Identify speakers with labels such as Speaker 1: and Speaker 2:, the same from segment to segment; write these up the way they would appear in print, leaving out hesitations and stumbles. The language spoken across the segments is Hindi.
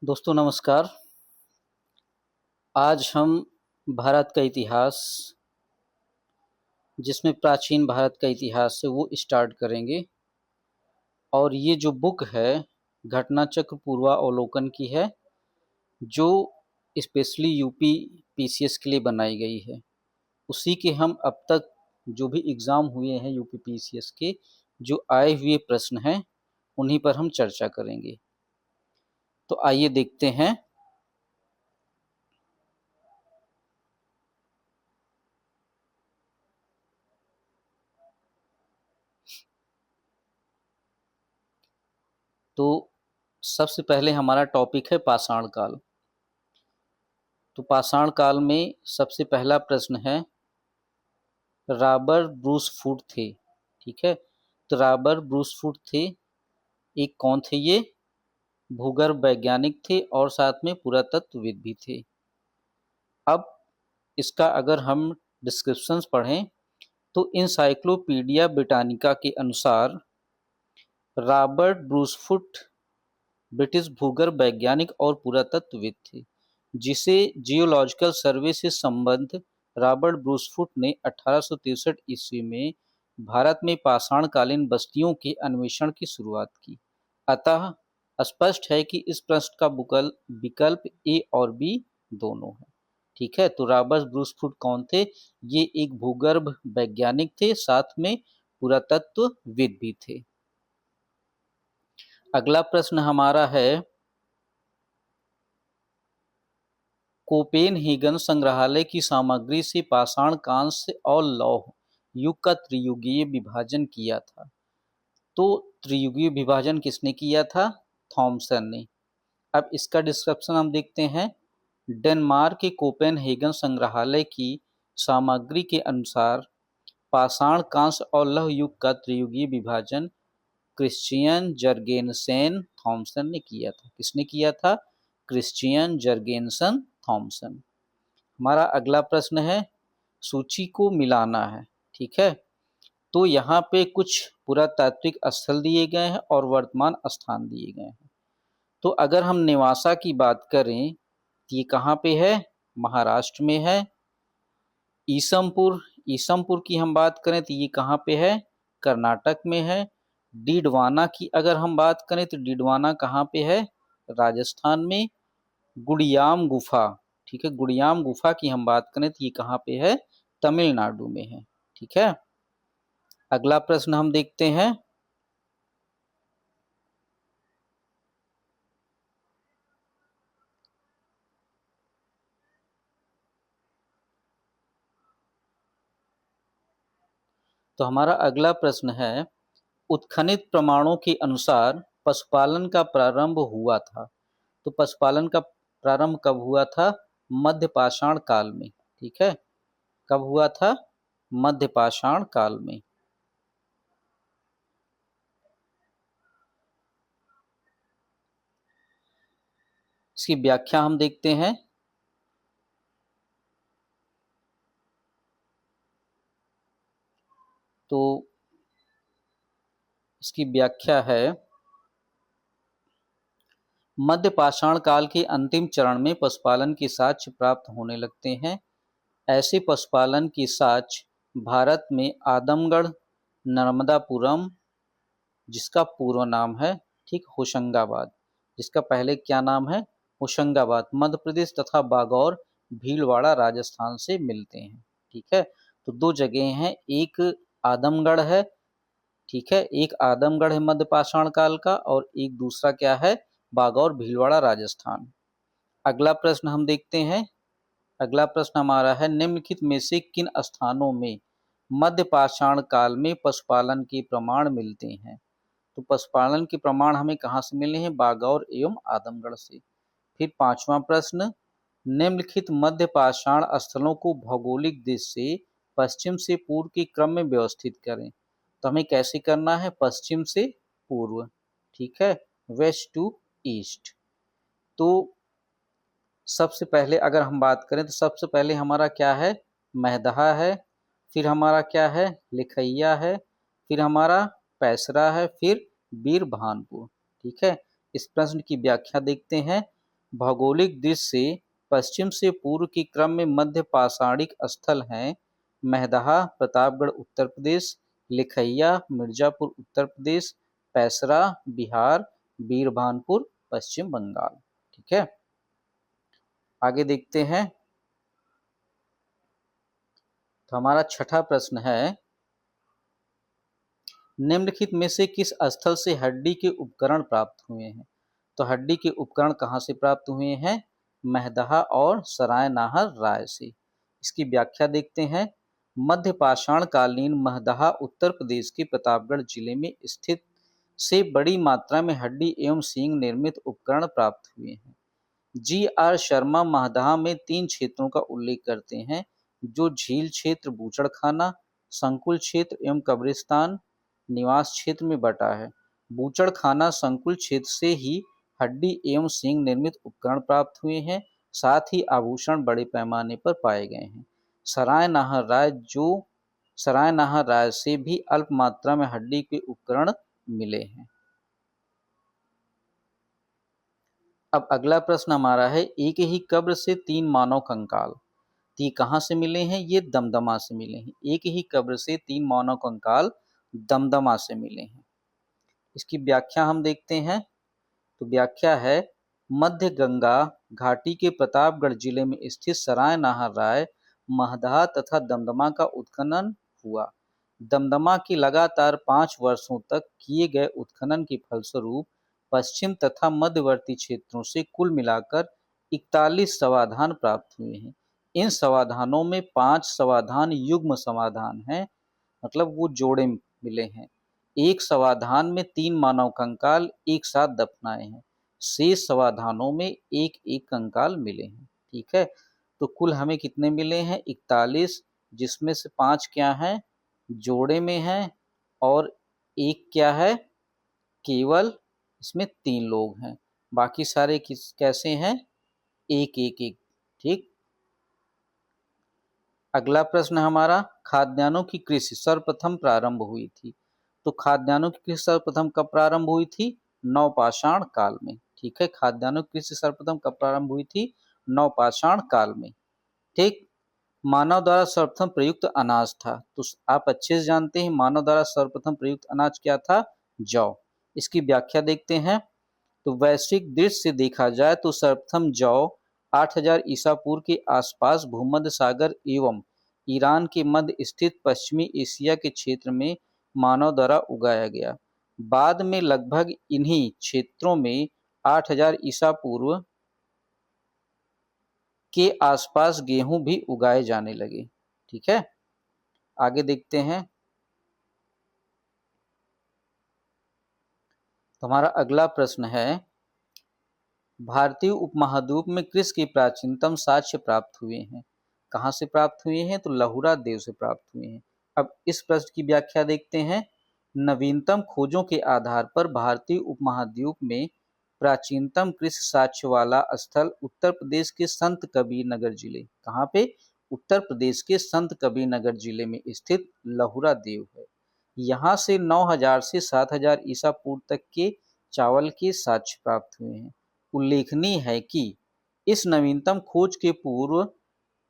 Speaker 1: दोस्तों नमस्कार। आज हम भारत का इतिहास, जिसमें प्राचीन भारत का इतिहास है, वो स्टार्ट करेंगे। और ये जो बुक है घटना चक्र पूर्वावलोकन की है, जो स्पेशली यूपी पीसीएस के लिए बनाई गई है। उसी के हम अब तक जो भी एग्ज़ाम हुए हैं यूपी पीसीएस के, जो आए हुए प्रश्न हैं, उन्हीं पर हम चर्चा करेंगे। तो आइए देखते हैं। तो सबसे पहले हमारा टॉपिक है पाषाण काल। तो पाषाण काल में सबसे पहला प्रश्न है, रॉबर्ट ब्रूस फूट थे। ठीक है, तो रॉबर्ट ब्रूस फूट थे, एक कौन थे ये? भूगर्भ वैज्ञानिक थे और साथ में पुरातत्वविद भी थे। अब इसका अगर हम डिस्क्रिप्शंस पढ़ें तो इंसाइक्लोपीडिया ब्रिटानिका के अनुसार रॉबर्ट ब्रूस फूट ब्रिटिश भूगर्भ वैज्ञानिक और पुरातत्वविद थे, जिसे जियोलॉजिकल सर्वे से संबद्ध रॉबर्ट ब्रूस फूट ने 1863 ईस्वी में भारत में पाषाणकालीन बस्तियों के अन्वेषण की शुरुआत की। अतः स्पष्ट है कि इस प्रश्न का विकल्प ए और बी दोनों है। ठीक है, तो रॉबर्ट ब्रूस फूट कौन थे? ये एक भूगर्भ वैज्ञानिक थे, साथ में पुरातत्वविद भी थे। अगला प्रश्न हमारा है, कोपेनहेगन संग्रहालय की सामग्री से पाषाण, कांस्य और लौह युग का त्रियुगीय विभाजन किया था। तो त्रियुगीय विभाजन किसने किया था? थॉमसन ने। अब इसका डिस्क्रिप्शन हम देखते हैं। डेनमार्क के कोपेनहेगन संग्रहालय की सामग्री के अनुसार पाषाण, कांस्य और लौह युग का त्रियुगीय विभाजन क्रिश्चियन जर्गेनसेन थॉमसन ने किया था। किसने किया था? Christian Jurgensen Thomsen. हमारा अगला प्रश्न है, सूची को मिलाना है। ठीक है, तो यहाँ पे कुछ पुरातात्विक स्थल दिए गए हैं और वर्तमान स्थान दिए गए हैं। तो अगर हम नेवासा की बात करें तो ये कहाँ पे है? महाराष्ट्र में है। ईसमपुर की हम बात करें तो ये कहाँ पे है? कर्नाटक में है। डीडवाना की अगर हम बात करें तो डीडवाना कहाँ पे है? राजस्थान में। गुड़ियाम गुफा, ठीक है, गुड़ियाम गुफा की हम बात करें तो ये कहाँ पे है? तमिलनाडु में है। ठीक है, अगला प्रश्न हम देखते हैं। तो हमारा अगला प्रश्न है, उत्खनित प्रमाणों के अनुसार पशुपालन का प्रारंभ हुआ था। तो पशुपालन का प्रारंभ कब हुआ था? मध्य पाषाण काल में। ठीक है, कब हुआ था? मध्य पाषाण काल में। इसकी व्याख्या हम देखते हैं। तो इसकी व्याख्या है, मध्य पाषाण काल के अंतिम चरण में पशुपालन के साक्ष्य प्राप्त होने लगते हैं। ऐसे पशुपालन के साक्ष्य भारत में आदमगढ़, नर्मदापुरम, जिसका पूर्व नाम है, ठीक, होशंगाबाद, जिसका पहले क्या नाम है? होशंगाबाद, मध्य प्रदेश, तथा बागौर, भीलवाड़ा, राजस्थान से मिलते हैं। ठीक है, तो दो जगह हैं, एक आदमगढ़ है, ठीक है, एक आदमगढ़ है मध्य पाषाण काल का, और एक दूसरा क्या है? बागौर, भीलवाड़ा, राजस्थान। अगला प्रश्न हम देखते हैं। अगला प्रश्न हमारा है, निम्नलिखित में से किन स्थानों में मध्य पाषाण काल में पशुपालन के प्रमाण मिलते हैं? तो पशुपालन के प्रमाण हमें कहाँ से मिले हैं? बागौर एवं आदमगढ़ से। फिर पांचवा प्रश्न, निम्नलिखित मध्य पाषाण स्थलों को भौगोलिक दिशा से पश्चिम से पूर्व के क्रम में व्यवस्थित करें। तो हमें कैसे करना है? पश्चिम से पूर्व, ठीक है, वेस्ट टू ईस्ट। तो सबसे पहले अगर हम बात करें तो सबसे पहले हमारा क्या है, महदहा है, फिर हमारा क्या है, लिखैया है, फिर हमारा पैसरा है, फिर बीरभानपुर। ठीक है, इस प्रश्न की व्याख्या देखते हैं। भौगोलिक दृष्टि से पश्चिम से पूर्व के क्रम में मध्य पाषाणिक स्थल हैं महदहा प्रतापगढ़ उत्तर प्रदेश, लिखैया मिर्जापुर उत्तर प्रदेश, पैसरा बिहार, बीरभानपुर पश्चिम बंगाल। ठीक है, आगे देखते हैं। तो हमारा छठा प्रश्न है, निम्नलिखित में से किस स्थल से हड्डी के उपकरण प्राप्त हुए हैं? तो हड्डी के उपकरण कहाँ से प्राप्त हुए हैं? महदहा और सराय नाहर राय से। इसकी व्याख्या देखते हैं। मध्य पाषाण कालीन महदहा उत्तर प्रदेश के प्रतापगढ़ जिले में स्थित से बड़ी मात्रा में हड्डी एवं सींग निर्मित उपकरण प्राप्त हुए हैं। जी.आर. शर्मा महदहा में 3 क्षेत्रों का उल्लेख करते हैं, जो झील क्षेत्र बूचड़खाना, संकुल क्षेत्र एवं कब्रिस्तान निवास क्षेत्र में बटा है। बूचड़खाना संकुल क्षेत्र से ही हड्डी एवं सींग निर्मित उपकरण प्राप्त हुए हैं, साथ ही आभूषण बड़े पैमाने पर पाए गए हैं। सराय नाहर राय से भी अल्प मात्रा में हड्डी के उपकरण मिले हैं। अब अगला प्रश्न हमारा है, एक ही कब्र से 3 मानव कंकाल, तो ये कहाँ से मिले हैं? ये दमदमा से मिले हैं। एक ही कब्र से 3 मानव कंकाल दमदमा से मिले हैं। इसकी व्याख्या हम देखते हैं। तो व्याख्या है, मध्य गंगा घाटी के प्रतापगढ़ जिले में स्थित सराय नाहर राय महदहा तथा दमदमा का उत्खनन हुआ। दमदमा के लगातार 5 वर्षों तक किए गए उत्खनन के फलस्वरूप पश्चिम तथा मध्यवर्ती क्षेत्रों से कुल मिलाकर 41 समाधान प्राप्त हुए हैं। इन समाधानों में 5 समाधान युग्म समाधान हैं, मतलब वो जोड़े मिले हैं। एक समाधान में 3 मानव कंकाल एक साथ दफनाए हैं। शेष समाधानों में एक एक कंकाल मिले हैं। ठीक है, तो कुल हमें कितने मिले हैं? 41, जिसमें से 5 क्या हैं? जोड़े में हैं, और एक क्या है? केवल इसमें 3 लोग हैं। बाकी सारे कैसे हैं? एक एक एक। ठीक, अगला प्रश्न हमारा, खाद्यान्नों की कृषि सर्वप्रथम प्रारंभ हुई थी। तो खाद्यान्नों की कृषि सर्वप्रथम कब प्रारंभ हुई थी? नवपाषाण काल में। ठीक है, खाद्यान्नों की कृषि सर्वप्रथम कब प्रारंभ हुई थी? नवपाषाण काल में। ठीक, मानव द्वारा सर्वप्रथम प्रयुक्त अनाज था, तो आप अच्छे से जानते हैं मानव द्वारा सर्वप्रथम प्रयुक्त अनाज क्या था? जौ। इसकी व्याख्या देखते हैं। तो वैश्विक दृष्टि से देखा जाए तो सर्वप्रथम जौ 8000 ईसा पूर्व के आसपास भूमध्य सागर एवं ईरान के मध्य स्थित पश्चिमी एशिया के क्षेत्र में मानव द्वारा उगाया गया। बाद में लगभग इन्हीं क्षेत्रों में 8000 ईसा पूर्व के आसपास गेहूं भी उगाए जाने लगे। ठीक है, आगे देखते हैं। तो हमारा अगला प्रश्न है, भारतीय उपमहाद्वीप में कृषि के प्राचीनतम साक्ष्य प्राप्त हुए हैं। कहाँ से प्राप्त हुए हैं? तो लहुरा देव से प्राप्त हुए हैं। अब इस प्रश्न की व्याख्या देखते हैं। नवीनतम खोजों के आधार पर भारतीय उपमहाद्वीप में प्राचीनतम कृषि साक्ष्य वाला स्थल उत्तर प्रदेश के संत कबीर नगर जिले, कहाँ पे? उत्तर प्रदेश के संत कबीर नगर जिले में स्थित लहुरा देव है। यहाँ से 9000 से 7000 ईसा पूर्व तक के चावल के साक्ष्य प्राप्त हुए हैं। उल्लेखनीय है कि इस नवीनतम खोज के पूर्व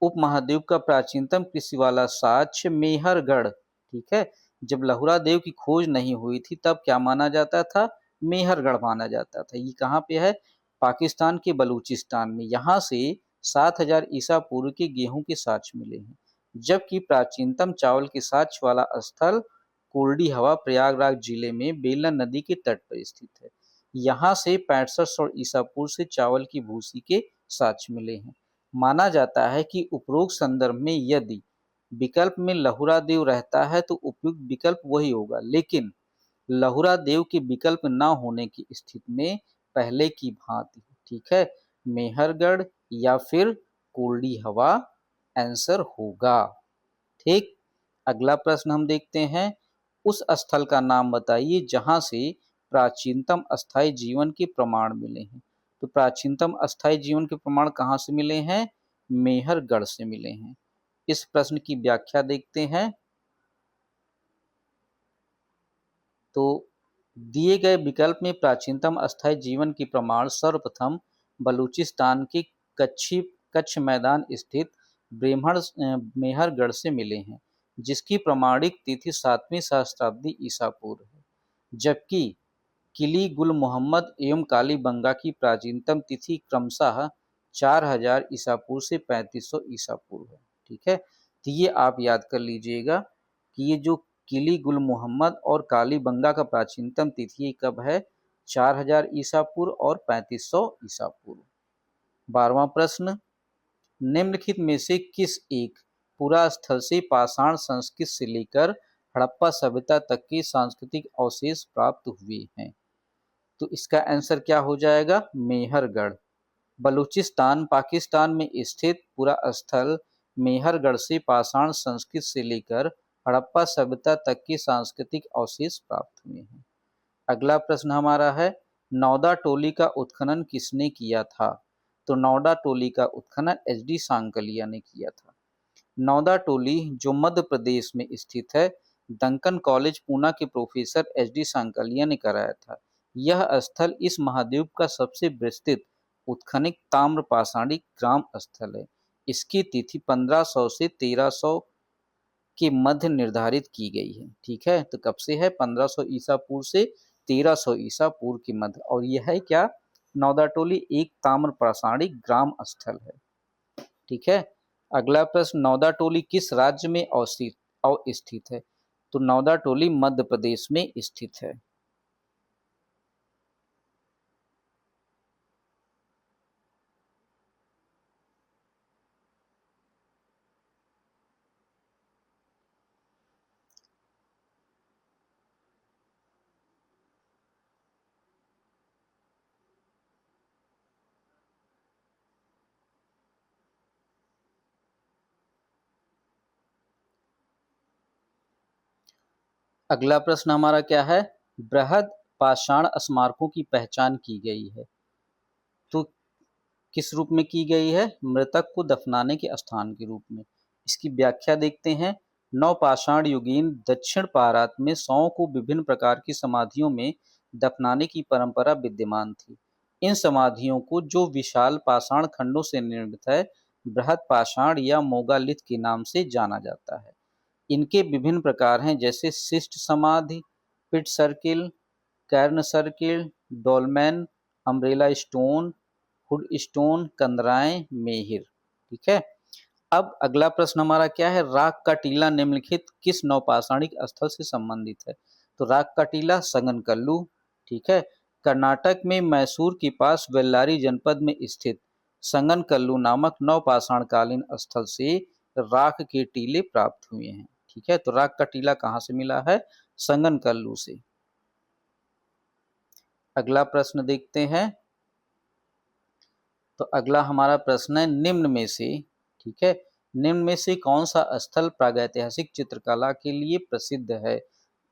Speaker 1: उपमहाद्वीप का प्राचीनतम कृषि वाला साक्ष्य मेहरगढ़, ठीक है, जब लहुरा देव की खोज नहीं हुई थी तब क्या माना जाता था? मेहरगढ़ माना जाता था। ये कहाँ पे है? पाकिस्तान के बलूचिस्तान में। यहाँ से 7000 ईसा पूर्व के गेहूं के साक्ष्य मिले हैं, जबकि प्राचीनतम चावल के साक्ष्य वाला स्थल कोल्डी हवा प्रयागराज जिले में बेलन नदी के तट पर स्थित है। यहाँ से 6500 ईसा पूर्व से चावल की भूसी के साक्ष्य मिले हैं। माना जाता है कि उपरोक्त संदर्भ में यदि विकल्प में लहुरा देव रहता है तो उपयुक्त विकल्प वही होगा, लेकिन लहुरा देव के विकल्प न होने की स्थिति में पहले की भांति, ठीक है, मेहरगढ़ या फिर कोल्डी हवा आंसर होगा। ठीक, अगला प्रश्न हम देखते हैं। उस स्थल का नाम बताइए जहां से प्राचीनतम अस्थायी जीवन के प्रमाण मिले हैं। तो प्राचीनतम अस्थायी जीवन के प्रमाण कहाँ से मिले हैं? मेहरगढ़ से मिले हैं। इस प्रश्न की व्याख्या देखते हैं। तो दिए गए विकल्प में प्राचीनतम अस्थायी जीवन के प्रमाण सर्वप्रथम बलूचिस्तान के कच्छ मैदान स्थित मेहरगढ़ से मिले हैं, जिसकी प्रमाणिक तिथि 7वीं सहस्त्राब्दी ईसा पूर्व है, जबकि किली गुल मोहम्मद एवं कालीबंगा की प्राचीनतम तिथि क्रमशः 4000 ईसा पूर्व से 3500 ईसा पूर्व है। ठीक है, तो ये आप याद कर लीजिएगा कि ये जो किली गुल मोहम्मद और कालीबंगा का प्राचीनतम तिथि कब है? 4000 ईसा पूर्व और 3500 ईसा पूर्व। 12वां प्रश्न, निम्नलिखित में से किस एक पुरा स्थल से पाषाण संस्कृति से लेकर हड़प्पा सभ्यता तक के सांस्कृतिक अवशेष प्राप्त हुए हैं? तो इसका आंसर क्या हो जाएगा? मेहरगढ़। बलूचिस्तान पाकिस्तान में स्थित पुरा स्थल मेहरगढ़ से पाषाण संस्कृति से लेकर हड़प्पा सभ्यता तक के सांस्कृतिक अवशेष प्राप्त हुए हैं। अगला प्रश्न हमारा है, नौदा टोली का उत्खनन किसने किया था? तो नौदा टोली का उत्खनन एच.डी. सांकलिया ने किया था। नौदा टोली जो मध्य प्रदेश में स्थित है, डंकन कॉलेज पूना के प्रोफेसर एच.डी. सांकलिया ने कराया था। यह स्थल इस महाद्वीप का सबसे विस्तृत उत्खनित ताम्रपाषाणी ग्राम स्थल है। इसकी तिथि 1500 से 1300 के मध्य निर्धारित की गई है। ठीक है, तो कब से है? 1500 ईसा पूर्व से 1300 ईसा पूर्व के मध्य। और यह है क्या? नौदा टोली एक ताम्रपाषाणी ग्राम स्थल है। ठीक है, अगला प्रश्न, नौदा टोली किस राज्य में अवस्थित है? तो नौदा टोली मध्य प्रदेश में स्थित है। अगला प्रश्न हमारा क्या है? बृहद पाषाण स्मारकों की पहचान की गई है, तो किस रूप में की गई है? मृतक को दफनाने के स्थान के रूप में। इसकी व्याख्या देखते हैं। नवपाषाण युगीन दक्षिण भारत में शवों को विभिन्न प्रकार की समाधियों में दफनाने की परंपरा विद्यमान थी। इन समाधियों को, जो विशाल पाषाण खंडों से निर्मित है, बृहद पाषाण या मोगालिथ के नाम से जाना जाता है। इनके विभिन्न प्रकार हैं, जैसे शिष्ट समाधि, pit circle, cairn circle, dolmen, umbrella stone, hood stone, कंदराएं, मेहिर। ठीक है, अब अगला प्रश्न हमारा क्या है? राग का टीला निम्नलिखित किस नवपाषाणिक स्थल से संबंधित है? तो राग का टीला संगनकल्लू। ठीक है, कर्नाटक में मैसूर के पास बेल्लारी जनपद में स्थित संगनकल्लू नामक नवपाषाण कालीन स्थल से राख के टीले प्राप्त हुए हैं। ठीक है, तो राग का टीला कहाँ से मिला है? संगनकल्लू से। अगला प्रश्न देखते हैं। तो अगला हमारा प्रश्न है, निम्न में से, ठीक है, निम्न में से कौन सा स्थल प्रागैतिहासिक चित्रकला के लिए प्रसिद्ध है?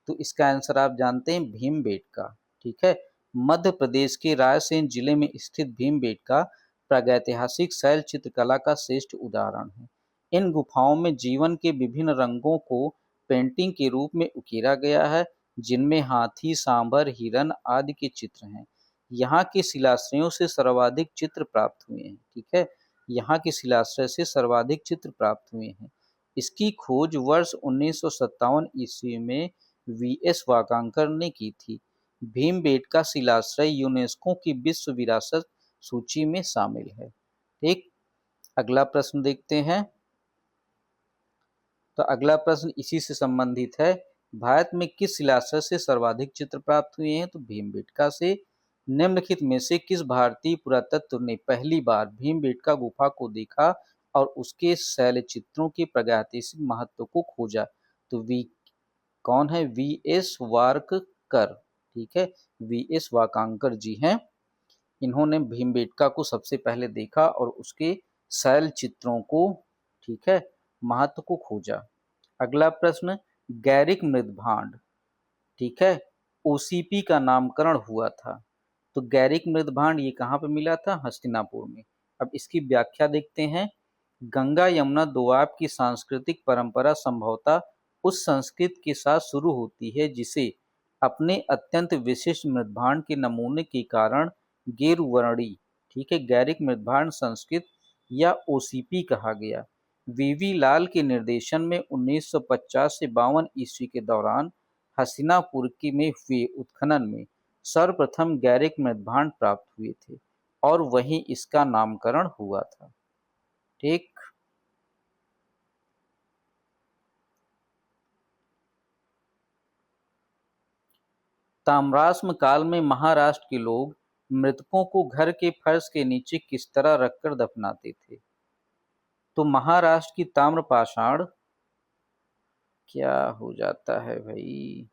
Speaker 1: तो इसका आंसर आप जानते हैं, भीमबेटका। ठीक है, मध्य प्रदेश के रायसेन जिले में स्थित भीमबेटका प्रागैतिहासिक शैल चित्रकला का श्रेष्ठ उदाहरण है। इन गुफाओं में जीवन के विभिन्न रंगों को पेंटिंग के रूप में उकेरा गया है, जिनमें हाथी, सांभर, हिरन आदि के चित्र हैं। यहाँ के शिलाश्रयों से सर्वाधिक चित्र प्राप्त हुए हैं। ठीक है, यहाँ के शिलाश्रय से सर्वाधिक चित्र प्राप्त हुए हैं। इसकी खोज वर्ष 1957 ईस्वी में वी.एस. वाकांकर ने की थी। भीमबेटका शिलाश्रय यूनेस्को की विश्व विरासत सूची में शामिल है। ठीक, अगला प्रश्न देखते हैं। तो अगला प्रश्न इसी से संबंधित है। भारत में किस शिलाश्रय से सर्वाधिक चित्र प्राप्त हुए हैं? तो भीमबेटका से। निम्नलिखित में से किस भारतीय पुरातत्व ने पहली बार भीमबेटका गुफा को देखा और उसके शैल चित्रों के प्रागैतिहासिक महत्व को खोजा? तो कौन है? वी.एस. वारककर। ठीक है, वी.एस. वाकांकर जी हैं। इन्होंने भीमबेटका को सबसे पहले देखा और उसके शैल चित्रों को, ठीक है, महत्व को खोजा। अगला प्रश्न, गैरिक मृदभांड, ठीक है, ओसीपी का नामकरण हुआ था। तो गैरिक मृदभांड ये कहाँ पे मिला था? हस्तिनापुर में। अब इसकी व्याख्या देखते हैं। गंगा यमुना दोआब की सांस्कृतिक परंपरा संभवतः उस संस्कृति के साथ शुरू होती है जिसे अपने अत्यंत विशिष्ट मृदभांड के नमूने के कारण गेरुवर्णी, ठीक है, गैरिक मृदभांड संस्कृत या ओसीपी कहा गया। वीवी लाल के निर्देशन में 1950 से 52 ईस्वी के दौरान हस्तिनापुर में हुए उत्खनन में सर्वप्रथम गैरिक मृदभांड प्राप्त हुए थे और वहीं इसका नामकरण हुआ था। ठीक। ताम्राश्म काल में महाराष्ट्र के लोग मृतकों को घर के फर्श के नीचे किस तरह रखकर दफनाते थे? तो महाराष्ट्र की ताम्रपाषाण क्या हो जाता है भाई?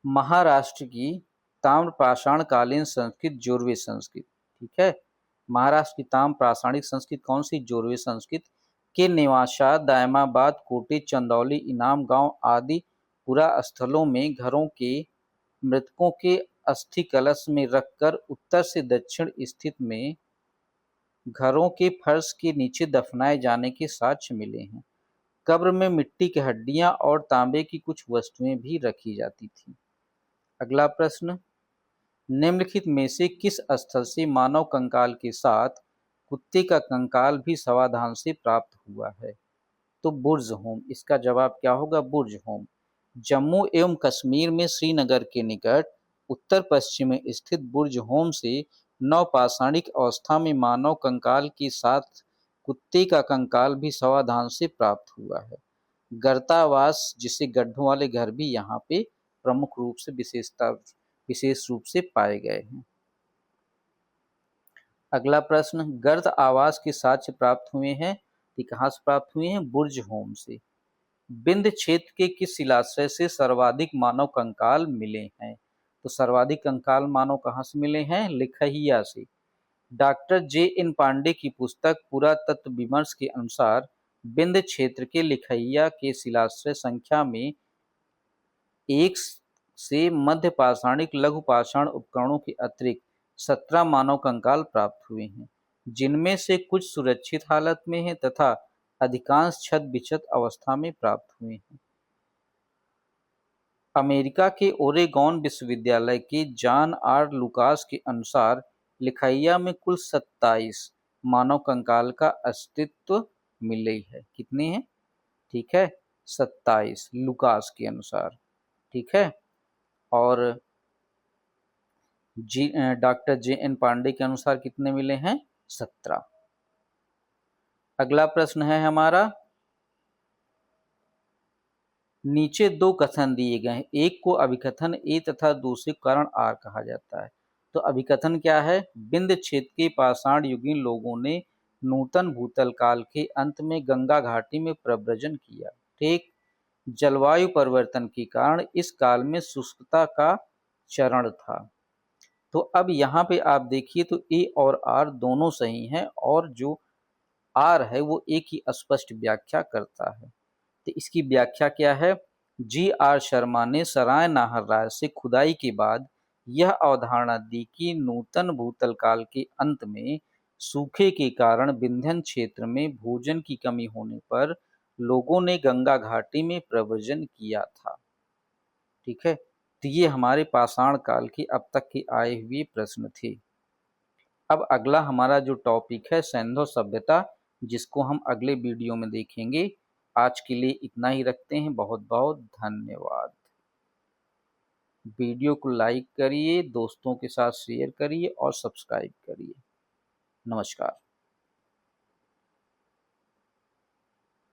Speaker 1: महाराष्ट्र की ताम्रपाषाण कालीन संस्कृत जोरवे संस्कृत, ठीक है। महाराष्ट्र की ताम्रपाषाणिक संस्कृत कौन सी? जोरवे संस्कृत के निवासात दायमाबाद, कोटे, चंदौली, इनाम गांव आदि पुरा स्थलों में घरों के मृतकों के अस्थि कलश में रखकर उत्तर से दक्षिण स्थित में घरों के फर्श के नीचे दफनाए जाने के साक्ष्य मिले हैं। कब्र में मिट्टी की हड्डियां और तांबे की कुछ वस्तुएं भी रखी जाती थी। अगला प्रश्न, निम्नलिखित में से किस स्थल से मानव कंकाल के साथ कुत्ते का कंकाल भी सावधान से प्राप्त हुआ है? तो बुर्ज होम, इसका जवाब क्या होगा? बुर्ज होम। जम्मू एवं कश्मीर में श्रीनगर के निकट उत्तर पश्चिम में स्थित बुर्ज होम से नवपाषाणिक अवस्था में मानव कंकाल के साथ कुत्ते का कंकाल भी सावधान से प्राप्त हुआ है। गर्तावास, जिसे गड्ढों वाले घर भी यहाँ पे प्रमुख रूप से विशेष रूप से पाए गए हैं। अगला प्रश्न, गर्त आवास के साक्ष्य प्राप्त हुए हैं, ये कहाँ से प्राप्त हुए हैं? बुर्ज होम से। विंध्य क्षेत्र के किस शिलाश्रय से सर्वाधिक मानव कंकाल मिले हैं? तो सर्वाधिक कंकाल मानव कहाँ से मिले हैं? लिखहिया से। Doctor JN. पांडे की पुस्तक पुरातत्व विमर्श के अनुसार विंध्य क्षेत्र के लिखहिया के शिलाश्रय संख्या में 1 से मध्य पाषाणिक लघु पाषाण उपकरणों के अतिरिक्त 17 मानव कंकाल प्राप्त हुए हैं, जिनमें से कुछ सुरक्षित हालत में हैं तथा अधिकांश छत बिछत अवस्था में प्राप्त हुए हैं। अमेरिका के ओरेगॉन विश्वविद्यालय के जॉन आर लुकास के अनुसार लिखइया में कुल 27 मानव कंकाल का अस्तित्व मिले है। कितने हैं? ठीक है, 27 लुकास के अनुसार। ठीक है, और डॉक्टर जे.एन. पांडे के अनुसार कितने मिले हैं? 17। अगला प्रश्न है हमारा, नीचे दो कथन दिए गए हैं, एक को अभिकथन ए तथा दूसरे को कारण आर कहा जाता है। तो अभिकथन क्या है? विंध्य क्षेत्र के पाषाण युगीन लोगों ने नूतन भूतल काल के अंत में गंगा घाटी में प्रव्रजन किया। ठीक, जलवायु परिवर्तन के कारण इस काल में शुष्कता का चरण था। तो अब यहाँ पे आप देखिए तो ए और आर दोनों सही हैं, और जो आर है वो ए की स्पष्ट व्याख्या करता है। तो इसकी व्याख्या क्या है? जी.आर. शर्मा ने सराय नाहर राय से खुदाई के बाद यह अवधारणा दी कि नूतन भूतल काल के अंत में सूखे के कारण विंध्य क्षेत्र में भोजन की कमी होने पर लोगों ने गंगा घाटी में प्रव्रजन किया था। ठीक है, तो ये हमारे पाषाण काल के अब तक के आए हुए प्रश्न थे। अब अगला हमारा जो टॉपिक है सिंधु सभ्यता, जिसको हम अगले वीडियो में देखेंगे। आज के लिए इतना ही रखते हैं। बहुत बहुत धन्यवाद। वीडियो को लाइक करिए, दोस्तों के साथ शेयर करिए और सब्सक्राइब करिए। नमस्कार।